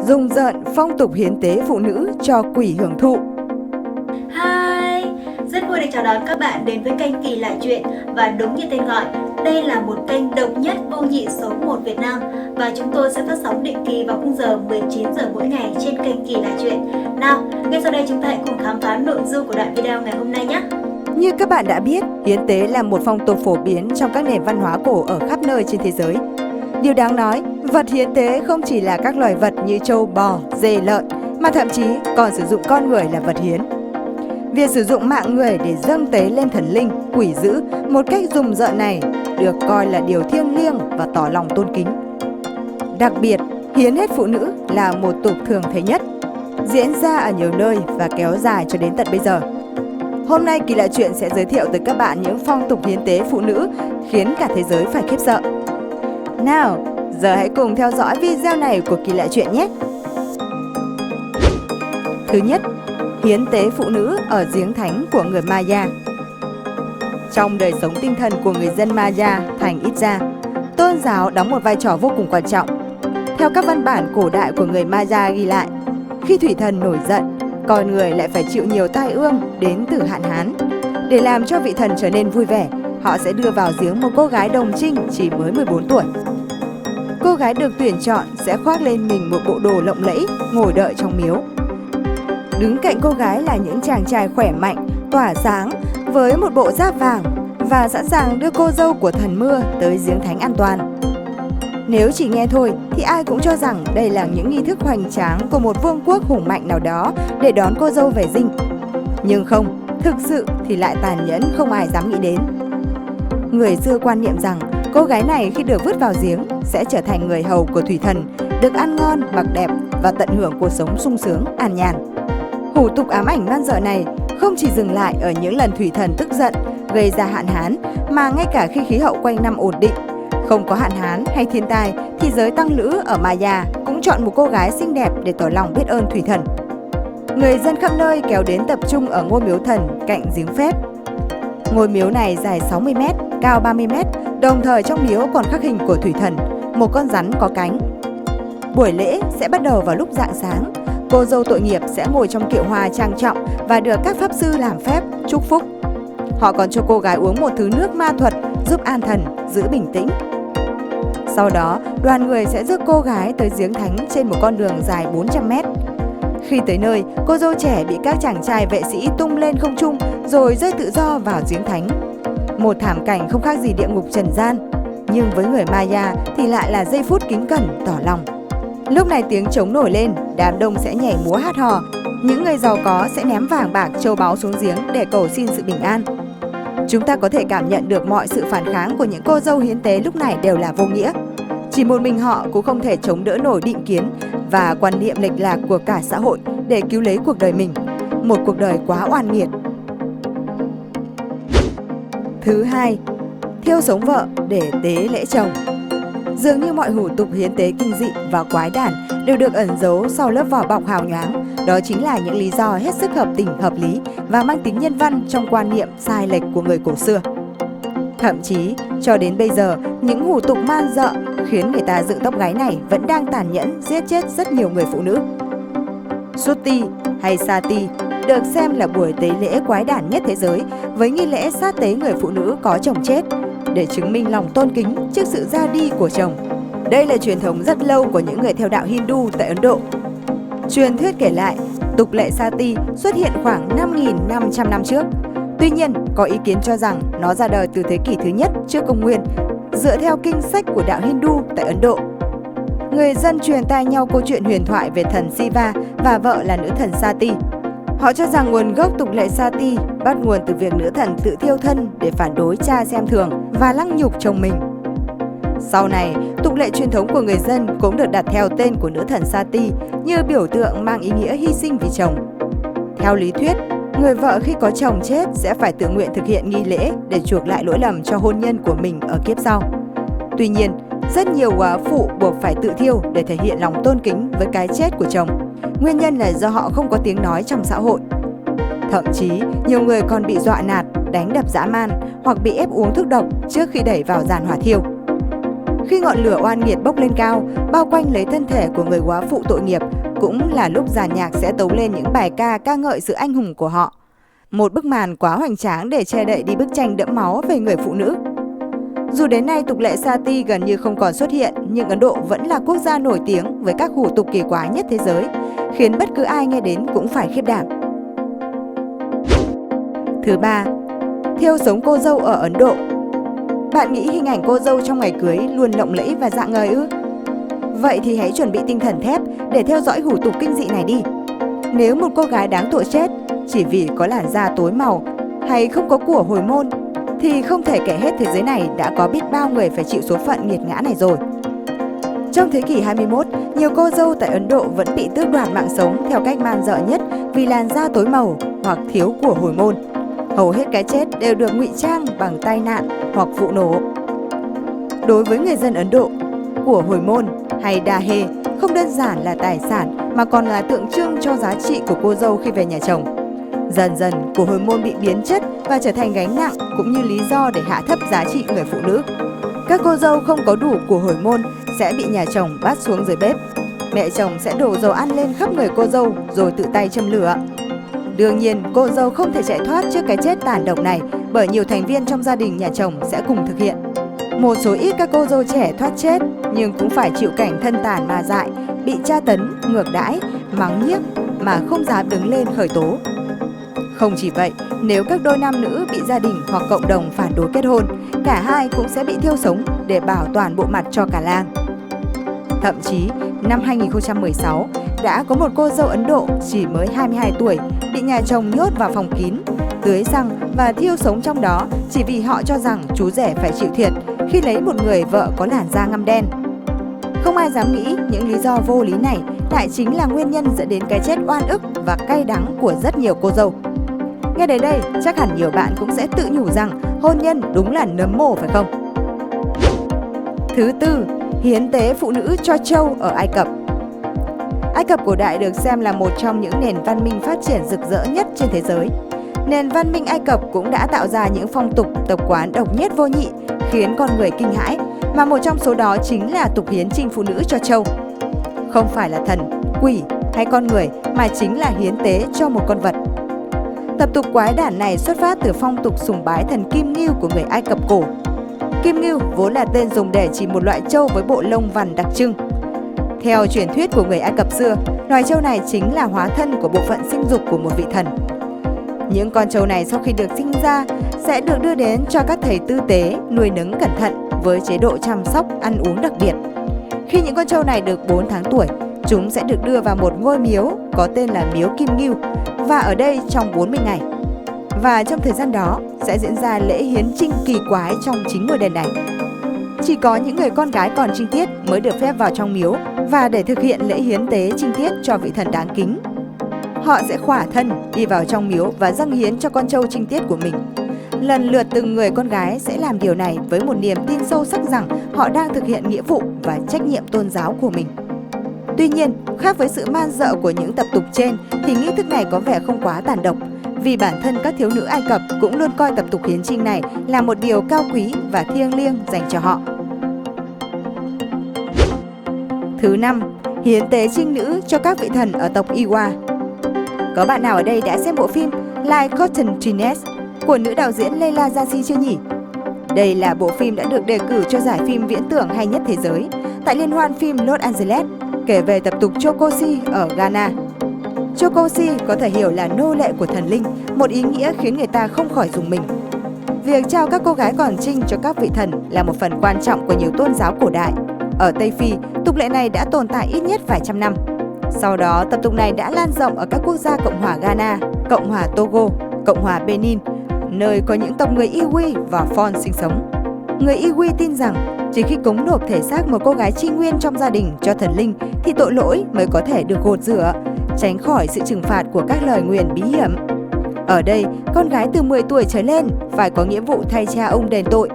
rùng rợn phong tục hiến tế phụ nữ cho quỷ hưởng thụ. Hi, rất vui được chào đón các bạn đến với kênh Kỳ Lạ Chuyện. Và đúng như tên gọi, đây là một kênh độc nhất vô nhị số 1 Việt Nam. Và chúng tôi sẽ phát sóng định kỳ vào khung giờ 19 giờ mỗi ngày trên kênh Kỳ Lạ Chuyện. Nào, ngay sau đây chúng ta hãy cùng khám phá nội dung của đoạn video ngày hôm nay nhé. Như các bạn đã biết, hiến tế là một phong tục phổ biến trong các nền văn hóa cổ ở khắp nơi trên thế giới. Điều đáng nói, vật hiến tế không chỉ là các loài vật như trâu, bò, dê, lợn, mà thậm chí còn sử dụng con người là vật hiến. Việc sử dụng mạng người để dâng tế lên thần linh, quỷ dữ một cách rùng rợn này được coi là điều thiêng liêng và tỏ lòng tôn kính. Đặc biệt, hiến hết phụ nữ là một tục thường thấy nhất, diễn ra ở nhiều nơi và kéo dài cho đến tận bây giờ. Hôm nay Kỳ Lạ Chuyện sẽ giới thiệu tới các bạn những phong tục hiến tế phụ nữ khiến cả thế giới phải khiếp sợ. Nào, giờ hãy cùng theo dõi video này của Kỳ Lạ Chuyện nhé! Thứ nhất, hiến tế phụ nữ ở giếng thánh của người Maya. Trong đời sống tinh thần của người dân Maya thành ít ra, tôn giáo đóng một vai trò vô cùng quan trọng. Theo các văn bản cổ đại của người Maya ghi lại, khi thủy thần nổi giận, con người lại phải chịu nhiều tai ương đến từ hạn hán. Để làm cho vị thần trở nên vui vẻ, họ sẽ đưa vào giếng một cô gái đồng trinh chỉ mới 14 tuổi. Cô gái được tuyển chọn sẽ khoác lên mình một bộ đồ lộng lẫy, ngồi đợi trong miếu. Đứng cạnh cô gái là những chàng trai khỏe mạnh, tỏa sáng với một bộ giáp vàng và sẵn sàng đưa cô dâu của thần mưa tới giếng thánh an toàn. Nếu chỉ nghe thôi thì ai cũng cho rằng đây là những nghi thức hoành tráng của một vương quốc hùng mạnh nào đó để đón cô dâu về dinh. Nhưng không, thực sự thì lại tàn nhẫn không ai dám nghĩ đến. Người xưa quan niệm rằng cô gái này khi được vứt vào giếng sẽ trở thành người hầu của thủy thần, được ăn ngon, mặc đẹp và tận hưởng cuộc sống sung sướng, an nhàn. Hủ tục ám ảnh man dợ này không chỉ dừng lại ở những lần thủy thần tức giận gây ra hạn hán, mà ngay cả khi khí hậu quanh năm ổn định, không có hạn hán hay thiên tai, thì giới tăng lữ ở Maya cũng chọn một cô gái xinh đẹp để tỏ lòng biết ơn thủy thần. Người dân khắp nơi kéo đến tập trung ở ngôi miếu thần cạnh giếng phép. Ngôi miếu này dài 60 m, cao 30 m, đồng thời trong miếu còn khắc hình của thủy thần, một con rắn có cánh. Buổi lễ sẽ bắt đầu vào lúc rạng sáng. Cô dâu tội nghiệp sẽ ngồi trong kiệu hoa trang trọng và được các pháp sư làm phép, chúc phúc. Họ còn cho cô gái uống một thứ nước ma thuật giúp an thần, giữ bình tĩnh. Sau đó, đoàn người sẽ rước cô gái tới giếng thánh trên một con đường dài 400 m. Khi tới nơi, cô dâu trẻ bị các chàng trai vệ sĩ tung lên không trung rồi rơi tự do vào giếng thánh. Một thảm cảnh không khác gì địa ngục trần gian, nhưng với người Maya thì lại là giây phút kính cẩn tỏ lòng. Lúc này tiếng trống nổi lên, đám đông sẽ nhảy múa hát hò. Những người giàu có sẽ ném vàng bạc châu báu xuống giếng để cầu xin sự bình an. Chúng ta có thể cảm nhận được mọi sự phản kháng của những cô dâu hiến tế lúc này đều là vô nghĩa. Chỉ một mình họ cũng không thể chống đỡ nổi định kiến và quan niệm lệch lạc của cả xã hội để cứu lấy cuộc đời mình. Một cuộc đời quá oan nghiệt. Thứ hai, thiêu sống vợ để tế lễ chồng. Dường như mọi hủ tục hiến tế kinh dị và quái đản đều được ẩn giấu sau lớp vỏ bọc hào nhoáng. Đó chính là những lý do hết sức hợp tình hợp lý và mang tính nhân văn trong quan niệm sai lệch của người cổ xưa. Thậm chí, cho đến bây giờ, những hủ tục man dợ khiến người ta dựng tóc gáy này vẫn đang tàn nhẫn giết chết rất nhiều người phụ nữ. Sutti hay Sati được xem là buổi tế lễ quái đản nhất thế giới, với nghi lễ sát tế người phụ nữ có chồng chết để chứng minh lòng tôn kính trước sự ra đi của chồng. Đây là truyền thống rất lâu của những người theo đạo Hindu tại Ấn Độ. Truyền thuyết kể lại, tục lệ Sati xuất hiện khoảng 5.500 năm trước. Tuy nhiên, có ý kiến cho rằng nó ra đời từ thế kỷ thứ nhất trước công nguyên, dựa theo kinh sách của đạo Hindu tại Ấn Độ. Người dân truyền tai nhau câu chuyện huyền thoại về thần Shiva và vợ là nữ thần Sati. Họ cho rằng nguồn gốc tục lệ Sati bắt nguồn từ việc nữ thần tự thiêu thân để phản đối cha xem thường và lăng nhục chồng mình. Sau này, tục lệ truyền thống của người dân cũng được đặt theo tên của nữ thần Sati như biểu tượng mang ý nghĩa hy sinh vì chồng. Theo lý thuyết, người vợ khi có chồng chết sẽ phải tự nguyện thực hiện nghi lễ để chuộc lại lỗi lầm cho hôn nhân của mình ở kiếp sau. Tuy nhiên, rất nhiều góa phụ buộc phải tự thiêu để thể hiện lòng tôn kính với cái chết của chồng. Nguyên nhân là do họ không có tiếng nói trong xã hội. Thậm chí, nhiều người còn bị dọa nạt, đánh đập dã man hoặc bị ép uống thuốc độc trước khi đẩy vào giàn hỏa thiêu. Khi ngọn lửa oan nghiệt bốc lên cao, bao quanh lấy thân thể của người góa phụ tội nghiệp, cũng là lúc dàn nhạc sẽ tấu lên những bài ca ca ngợi sự anh hùng của họ. Một bức màn quá hoành tráng để che đậy đi bức tranh đẫm máu về người phụ nữ. Dù đến nay tục lệ sati gần như không còn xuất hiện, nhưng Ấn Độ vẫn là quốc gia nổi tiếng với các hủ tục kỳ quái nhất thế giới, khiến bất cứ ai nghe đến cũng phải khiếp đảm. Thứ ba, thêu sống cô dâu ở Ấn Độ. Bạn nghĩ hình ảnh cô dâu trong ngày cưới luôn lộng lẫy và rạng ngời ư? Vậy thì hãy chuẩn bị tinh thần thép để theo dõi hủ tục kinh dị này đi. Nếu một cô gái đáng tội chết chỉ vì có làn da tối màu hay không có của hồi môn, thì không thể kể hết thế giới này đã có biết bao người phải chịu số phận nghiệt ngã này rồi. Trong thế kỷ 21, nhiều cô dâu tại Ấn Độ vẫn bị tước đoạt mạng sống theo cách man dợ nhất vì làn da tối màu hoặc thiếu của hồi môn. Hầu hết cái chết đều được ngụy trang bằng tai nạn hoặc vụ nổ. Đối với người dân Ấn Độ, của hồi môn hay dahe không đơn giản là tài sản mà còn là tượng trưng cho giá trị của cô dâu khi về nhà chồng. Dần dần, của hồi môn bị biến chất và trở thành gánh nặng cũng như lý do để hạ thấp giá trị người phụ nữ. Các cô dâu không có đủ của hồi môn sẽ bị nhà chồng bắt xuống dưới bếp. Mẹ chồng sẽ đổ dầu ăn lên khắp người cô dâu rồi tự tay châm lửa. Đương nhiên, cô dâu không thể chạy thoát trước cái chết tàn độc này bởi nhiều thành viên trong gia đình nhà chồng sẽ cùng thực hiện. Một số ít các cô dâu trẻ thoát chết nhưng cũng phải chịu cảnh thân tàn ma dại, bị tra tấn, ngược đãi, mắng nhiếc mà không dám đứng lên khởi tố. Không chỉ vậy, nếu các đôi nam nữ bị gia đình hoặc cộng đồng phản đối kết hôn, cả hai cũng sẽ bị thiêu sống để bảo toàn bộ mặt cho cả làng. Thậm chí, năm 2016, đã có một cô dâu Ấn Độ chỉ mới 22 tuổi bị nhà chồng nhốt vào phòng kín, tưới xăng và thiêu sống trong đó chỉ vì họ cho rằng chú rể phải chịu thiệt khi lấy một người vợ có làn da ngăm đen. Không ai dám nghĩ những lý do vô lý này lại chính là nguyên nhân dẫn đến cái chết oan ức và cay đắng của rất nhiều cô dâu. Nghe đến đây, chắc hẳn nhiều bạn cũng sẽ tự nhủ rằng hôn nhân đúng là nấm mồ phải không? Thứ tư, hiến tế phụ nữ cho trâu ở Ai Cập. Ai Cập cổ đại được xem là một trong những nền văn minh phát triển rực rỡ nhất trên thế giới. Nền văn minh Ai Cập cũng đã tạo ra những phong tục, tập quán độc nhất vô nhị, khiến con người kinh hãi, mà một trong số đó chính là tục hiến chinh phụ nữ cho trâu. Không phải là thần, quỷ hay con người mà chính là hiến tế cho một con vật. Tập tục quái đản này xuất phát từ phong tục sùng bái thần Kim Ngưu của người Ai Cập cổ. Kim Ngưu vốn là tên dùng để chỉ một loại trâu với bộ lông vằn đặc trưng. Theo truyền thuyết của người Ai Cập xưa, loài trâu này chính là hóa thân của bộ phận sinh dục của một vị thần. Những con trâu này sau khi được sinh ra sẽ được đưa đến cho các thầy tư tế nuôi nấng cẩn thận với chế độ chăm sóc, ăn uống đặc biệt. Khi những con trâu này được 4 tháng tuổi, chúng sẽ được đưa vào một ngôi miếu có tên là miếu Kim Ngưu và ở đây trong 40 ngày. Và trong thời gian đó sẽ diễn ra lễ hiến chinh kỳ quái trong chính ngôi đền này. Chỉ có những người con gái còn trinh tiết mới được phép vào trong miếu và để thực hiện lễ hiến tế trinh tiết cho vị thần đáng kính. Họ sẽ khỏa thân đi vào trong miếu và dâng hiến cho con trâu trinh tiết của mình. Lần lượt từng người con gái sẽ làm điều này với một niềm tin sâu sắc rằng họ đang thực hiện nghĩa vụ và trách nhiệm tôn giáo của mình. Tuy nhiên, khác với sự man dợ của những tập tục trên thì nghi thức này có vẻ không quá tàn độc, vì bản thân các thiếu nữ Ai Cập cũng luôn coi tập tục hiến chinh này là một điều cao quý và thiêng liêng dành cho họ. Thứ năm, hiến tế trinh nữ cho các vị thần ở tộc Iwa. Có bạn nào ở đây đã xem bộ phim Like Cotton Twins của nữ đạo diễn Leila Zassi chưa nhỉ? Đây là bộ phim đã được đề cử cho giải phim viễn tưởng hay nhất thế giới tại Liên hoan phim Los Angeles, kể về tập tục Chokosi ở Ghana. Chokosi có thể hiểu là nô lệ của thần linh, một ý nghĩa khiến người ta không khỏi rùng mình. Việc trao các cô gái còn trinh cho các vị thần là một phần quan trọng của nhiều tôn giáo cổ đại. Ở Tây Phi, tục lệ này đã tồn tại ít nhất vài trăm năm. Sau đó, tập tục này đã lan rộng ở các quốc gia Cộng hòa Ghana, Cộng hòa Togo, Cộng hòa Benin, nơi có những tộc người Iwi và Fon sinh sống. Người Iwi tin rằng chỉ khi cúng nộp thể xác một cô gái tri nguyên trong gia đình cho thần linh thì tội lỗi mới có thể được gột rửa, tránh khỏi sự trừng phạt của các lời nguyền bí hiểm. Ở đây, con gái từ 10 tuổi trở lên phải có nghĩa vụ thay cha ông đền tội.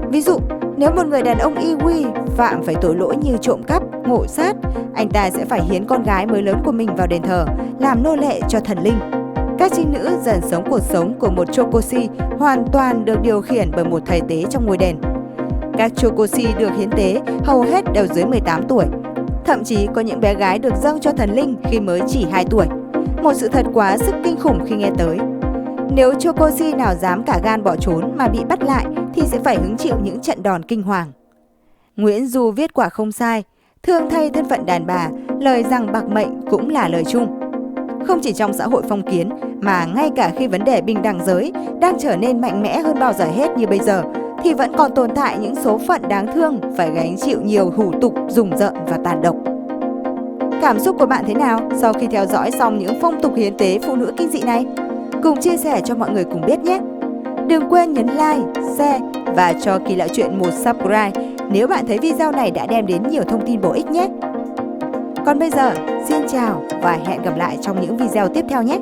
Ví dụ, nếu một người đàn ông Iwi phạm phải tội lỗi như trộm cắp, ngộ sát, anh ta sẽ phải hiến con gái mới lớn của mình vào đền thờ, làm nô lệ cho thần linh. Các trinh nữ dần sống cuộc sống của một Chokosi hoàn toàn được điều khiển bởi một thầy tế trong ngôi đền. Các chocosi được hiến tế hầu hết đều dưới 18 tuổi. Thậm chí có những bé gái được dâng cho thần linh khi mới chỉ 2 tuổi. Một sự thật quá sức kinh khủng khi nghe tới. Nếu chocosi nào dám cả gan bỏ trốn mà bị bắt lại thì sẽ phải hứng chịu những trận đòn kinh hoàng. Nguyễn Du viết quả không sai, thương thay thân phận đàn bà, lời rằng bạc mệnh cũng là lời chung. Không chỉ trong xã hội phong kiến mà ngay cả khi vấn đề bình đẳng giới đang trở nên mạnh mẽ hơn bao giờ hết như bây giờ thì vẫn còn tồn tại những số phận đáng thương phải gánh chịu nhiều hủ tục rùng rợn và tàn độc. Cảm xúc của bạn thế nào sau khi theo dõi xong những phong tục hiến tế phụ nữ kinh dị này? Cùng chia sẻ cho mọi người cùng biết nhé! Đừng quên nhấn like, share và cho Kỳ Lạ Chuyện một subscribe nếu bạn thấy video này đã đem đến nhiều thông tin bổ ích nhé! Còn bây giờ, xin chào và hẹn gặp lại trong những video tiếp theo nhé!